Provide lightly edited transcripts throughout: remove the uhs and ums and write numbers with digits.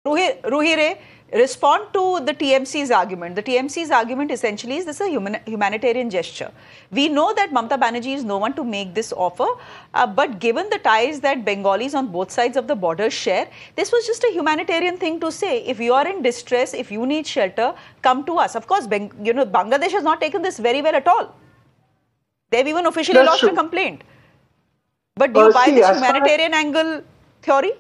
Ruhire, respond to the TMC's argument. The TMC's argument essentially is this is a humanitarian gesture. We know that Mamata Banerjee is no one to make this offer, but given the ties that Bengalis on both sides of the border share, this was just a humanitarian thing to say. If you are in distress, if you need shelter, come to us. Of course, Bangladesh has not taken this very well at all. They've even officially lodged a complaint. But do you buy this humanitarian angle theory?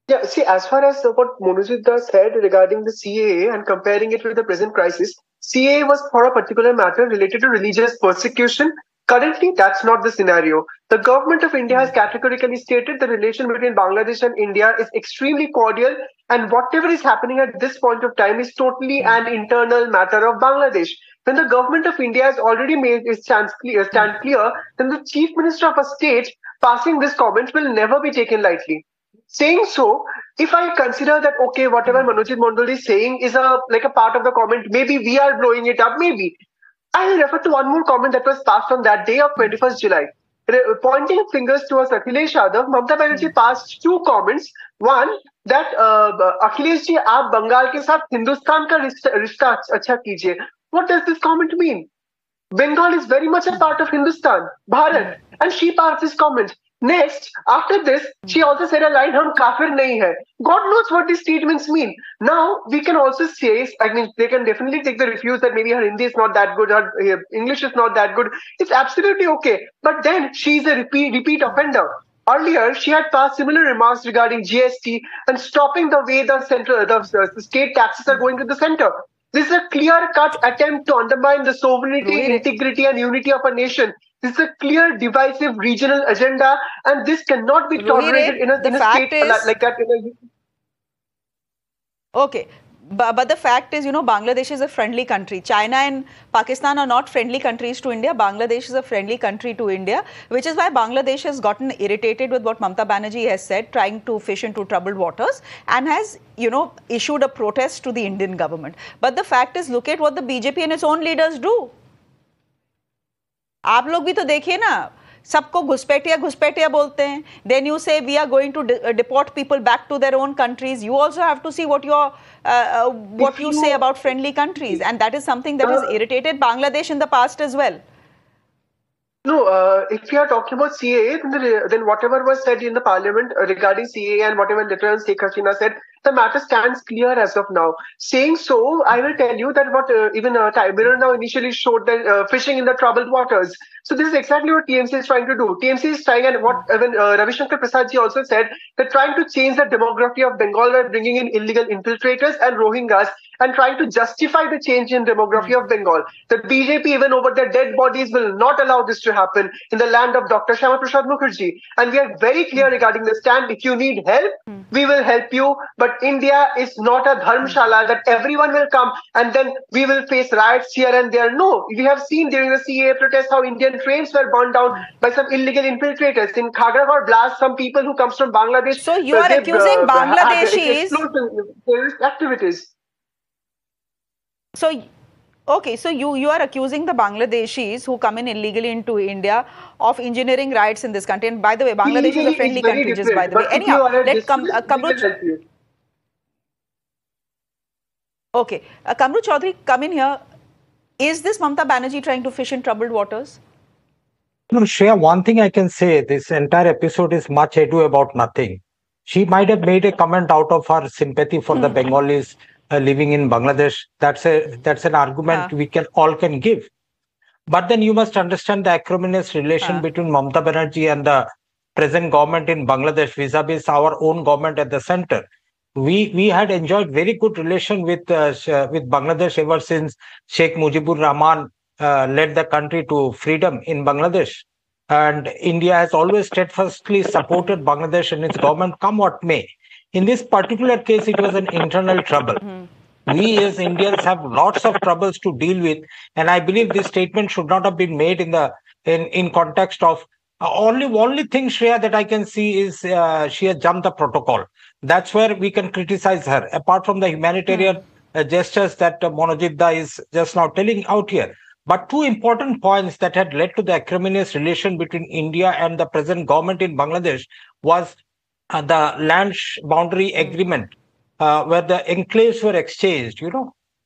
Yeah, see, as far as what Monojit said regarding the CAA and comparing it with the present crisis, CAA was for a particular matter related to religious persecution. Currently, that's not the scenario. The government of India has categorically stated the relation between Bangladesh and India is extremely cordial, and whatever is happening at this point of time is totally an internal matter of Bangladesh. When the government of India has already made its stand clear, then the chief minister of a state passing this comment will never be taken lightly. Saying so, if I consider that, okay, whatever Manojit Mondal is saying is like a part of the comment, maybe we are blowing it up, maybe. I will refer to one more comment that was passed on that day of 21st July. Pointing fingers towards Akhilesh Yadav, Mamata Banerjee passed two comments. One, that Akhilesh ji, aap Bengal ke saath Hindustan ka rishta acha kijiye. What does this comment mean? Bengal is very much a part of Hindustan, Bharat, and she passed this comment. Next, after this, she also said a line, "Hum kafir nahi hai." God knows what these statements mean. Now, we can also say, I mean, they can definitely take the refuse that maybe her Hindi is not that good, her English is not that good. It's absolutely okay. But then, she's a repeat offender. Earlier, she had passed similar remarks regarding GST and stopping the way the state taxes are going to the center. This is a clear-cut attempt to undermine the sovereignty, integrity, and unity of a nation. This is a clear, divisive regional agenda, and this cannot be tolerated in a state like that. Okay. But the fact is, Bangladesh is a friendly country. China and Pakistan are not friendly countries to India. Bangladesh is a friendly country to India, which is why Bangladesh has gotten irritated with what Mamata Banerjee has said, trying to fish into troubled waters, and has, issued a protest to the Indian government. But the fact is, look at what the BJP and its own leaders do. आप लोग भी तो देखिए ना, सबको घुसपैठिया बोलते हैं. Then you say we are going to deport people back to their own countries. You also have to see what you say about friendly countries, and that is something that has irritated Bangladesh in the past as well. No, if we are talking about CAA, then whatever was said in the parliament regarding CAA and whatever later Sheikh Hasina said, the matter stands clear as of now. Saying so, I will tell you that what even Mirror now initially showed that fishing in the troubled waters. So this is exactly what TMC is trying to do. TMC is trying, and what even Ravi Shankar Prasad ji also said, they're trying to change the demography of Bengal by bringing in illegal infiltrators and Rohingyas and trying to justify the change in demography of Bengal. The BJP, even over their dead bodies, will not allow this to happen in the land of Dr. Shyama Prasad Mukherjee. And we are very clear regarding the stand. If you need help, we will help you. But India is not a dharmshala that everyone will come and then we will face riots here and there. No, we have seen during the CAA protest how Indian trains were burned down by some illegal infiltrators. In Khagraghat blast, some people who comes from Bangladesh. So you are accusing Bangladeshis terrorist activities. So, okay, so you are accusing the Bangladeshis who come in illegally into India of engineering riots in this country. And by the way, Bangladesh is a friendly country, just by the way. Anyhow, let Kamru. Okay, Kamru Chaudhary, come in here. Is this Mamata Banerjee trying to fish in troubled waters? No, Shreya, one thing I can say, this entire episode is much ado about nothing. She might have made a comment out of her sympathy for the Bengalis living in Bangladesh. That's an argument we all can give. But then you must understand the acrimonious relation between Mamata Banerjee and the present government in Bangladesh vis-a-vis our own government at the center. We had enjoyed very good relation with Bangladesh ever since Sheikh Mujibur Rahman led the country to freedom in Bangladesh. And India has always steadfastly supported Bangladesh and its government, come what may. In this particular case, it was an internal trouble. We as Indians have lots of troubles to deal with, and I believe this statement should not have been made in context of only thing, Shreya, that I can see is she has jumped the protocol. That's where we can criticize her, apart from the humanitarian gestures that Monojit Da is just now telling out here. But two important points that had led to the acrimonious relation between India and the present government in Bangladesh was the land boundary agreement where the enclaves were exchanged.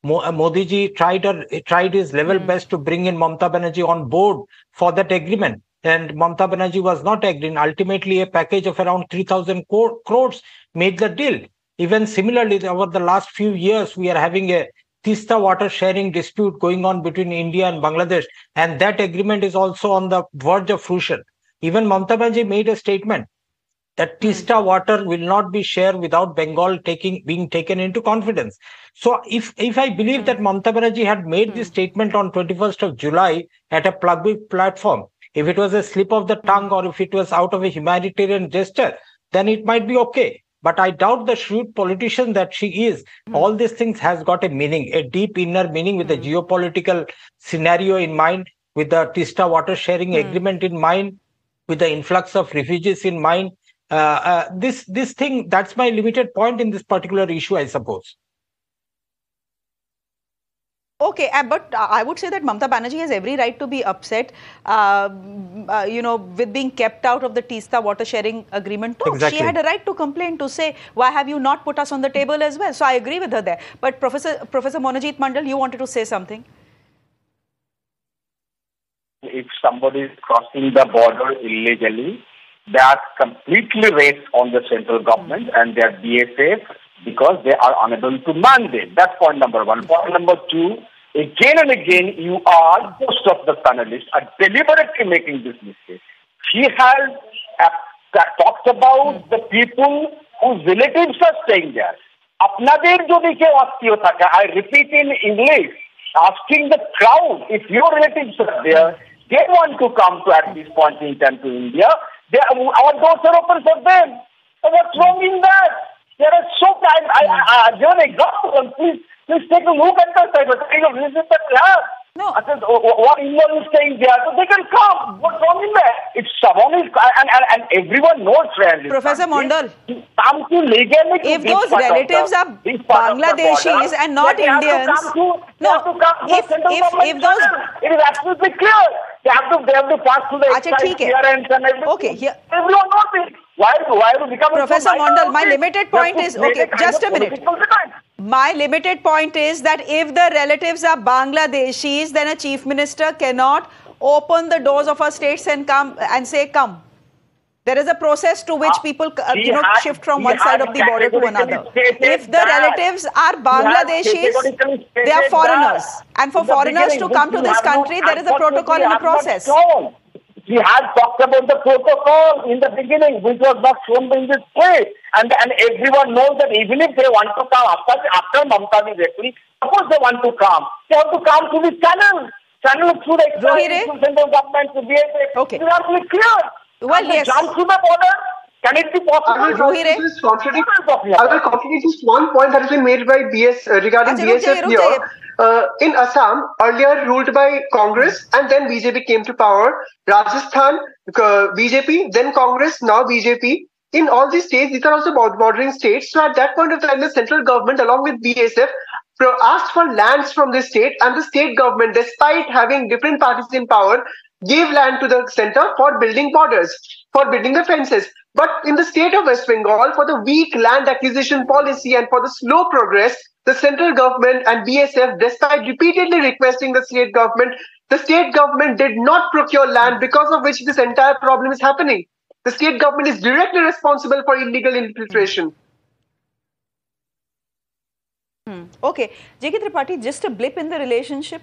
Modi ji tried his level best to bring in Mamata Banerjee on board for that agreement. And Mamata Banerjee was not agreeing. Ultimately, a package of around 3,000 crores made the deal. Even similarly, over the last few years, we are having a Tista water sharing dispute going on between India and Bangladesh. And that agreement is also on the verge of fruition. Even Mamata Banerjee made a statement that Tista water will not be shared without Bengal being taken into confidence. So if I believe that Mamata Banerjee had made this statement on 21st of July at a public platform, if it was a slip of the tongue or if it was out of a humanitarian gesture, then it might be okay. But I doubt the shrewd politician that she is. All these things has got a meaning, a deep inner meaning with a geopolitical scenario in mind, with the Tista water sharing agreement in mind, with the influx of refugees in mind. This thing, that's my limited point in this particular issue, I suppose. Okay, but I would say that Mamata Banerjee has every right to be upset, with being kept out of the Tista water sharing agreement talks. Exactly. She had a right to complain, to say, why have you not put us on the table as well? So I agree with her there. But Professor Monojit Mandal, you wanted to say something? If somebody is crossing the border illegally, they are completely raised on the central government and their BSF because they are unable to mandate. That's point number one. Point number two, again and again, most of the panelists are deliberately making this mistake. She has talked about the people whose relatives are staying there. Apnader jodi ke aathiyo thake, I repeat in English, asking the crowd, if your relatives are there, they want to come to at this point in time to India, our doors are open for them. So what's wrong in that? There are so many. I give an example. Please take a look at the type of visit that we have. No. I said, what Indian is staying there, so they can come. What's wrong in that? If someone is, and everyone knows, friends. Professor Mondal, if those relatives are Bangladeshis and not Indians, if those, it is absolutely clear. They have to pass through the clearance and everything. Okay, here. Everyone knows it. Why become Professor Mondal, my limited point is, okay, just a minute. My limited point is that if the relatives are Bangladeshis, then a chief minister cannot open the doors of our states and come and say, come. There is a process to which people, shift from one side of the border to another. If the relatives are Bangladeshis, they are foreigners. And for foreigners to come to this country, there is a protocol and a process. She had talked about the protocol in the beginning, which was not shown in this way. And everyone knows that even if they want to come after Mamata is actually, suppose they want to come, they have to come through this channel through the central government to BJP. Okay. It is absolutely clear. Well, yes. Jump through the border. Can it be possible? I will contradict just one point that has been made by regarding BSF here. In Assam, earlier ruled by Congress and then BJP came to power. Rajasthan, BJP, then Congress, now BJP. In all these states, these are also bordering states. So at that point of time, the central government along with BSF asked for lands from the state, and the state government, despite having different parties in power, gave land to the center for building borders, for building the fences. But in the state of West Bengal, for the weak land acquisition policy and for the slow progress, the central government and BSF, despite repeatedly requesting the state government did not procure land, because of which this entire problem is happening. The state government is directly responsible for illegal infiltration. Okay, J.K. Tripathi, just a blip in the relationship.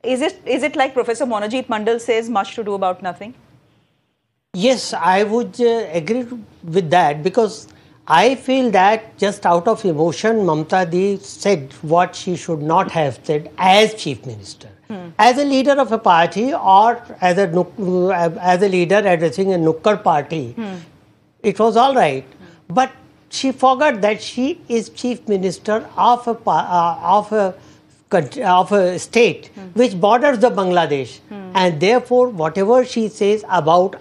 Is it like Professor Monojit Mandal says, much to do about nothing? Yes, I would agree with that, because I feel that just out of emotion, Mamata Di said what she should not have said as chief minister. As a leader of a party or as a leader addressing a Nukkar party, it was all right. But she forgot that she is chief minister of a state which borders the Bangladesh, and therefore whatever she says about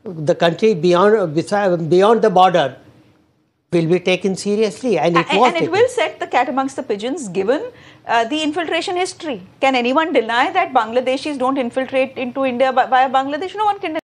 the country beyond the border will be taken seriously, and it will set the cat amongst the pigeons given the infiltration history. Can anyone deny that Bangladeshis don't infiltrate into India via Bangladesh? No one can deny.